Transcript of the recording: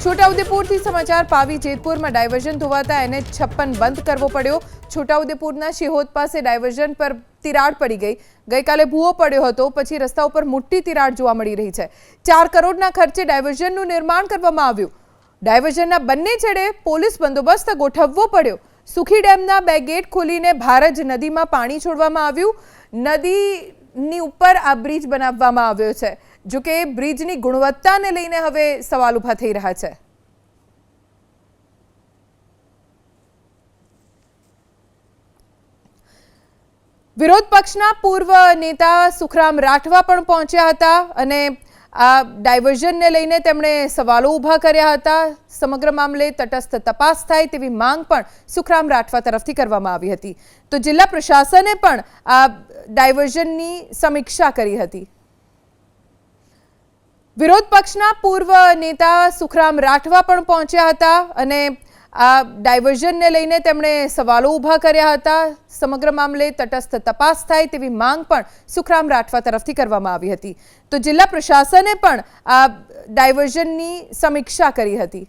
છોટાઉદેપુરથી સમાચાર પાવી જેતપુરમાં diversion ધોવાતા NH56 બંધ કરવો પડ્યો। છોટાઉદેપુરના શિહોદ પાસે ડાયવર્ઝન પર તિરાડ પડી ગઈ। ગઈકાલે ભૂવો પડ્યો હતો, પછી રસ્તા ઉપર મોટી તિરાડ જોવા મળી રહી છે। 4 કરોડના ખર્ચે ડાયવર્ઝનનું નિર્માણ કરવામાં આવ્યું। ડાયવર્ઝનના બંને છેડે પોલીસ બંદોબસ્ત ગોઠવવો પડ્યો। સુખી ડેમના 2 ગેટ ખોલીને ભારજ નદીમાં પાણી છોડવામાં આવ્યું। નદીની ઉપર આ બ્રિજ બનાવવામાં આવ્યો છે। જો કે બ્રિજની ગુણવત્તાને લઈને હવે સવાલ ઊભા થઈ રહ્યા છે। વિરોધ પક્ષના પૂર્વ નેતા સુખરામ રાઠવા પણ પહોંચ્યા હતા અને આ ડાયવર્ઝનને લઈને તેમણે સવાલો ઊભા કર્યા હતા। સમગ્ર મામલે તટસ્થ તપાસ થાય તેવી માંગ પણ સુખરામ રાઠવા તરફથી કરવામાં આવી હતી। તો જિલ્લા પ્રશાસને પણ આ ડાયવર્ઝનની સમીક્ષા કરી હતી। વિરોધ પક્ષના પૂર્વ નેતા સુખરામ રાઠવા પણ પહોંચ્યા હતા અને આ ડાયવર્ઝનને લઈને તેમણે સવાલો ઊભા કર્યા હતા। સમગ્ર મામલે તટસ્થ તપાસ થાય તેવી માંગ પણ સુખરામ રાઠવા તરફથી કરવામાં આવી હતી। તો જિલ્લા પ્રશાસને પણ આ ડાયવર્ઝનની સમીક્ષા કરી હતી।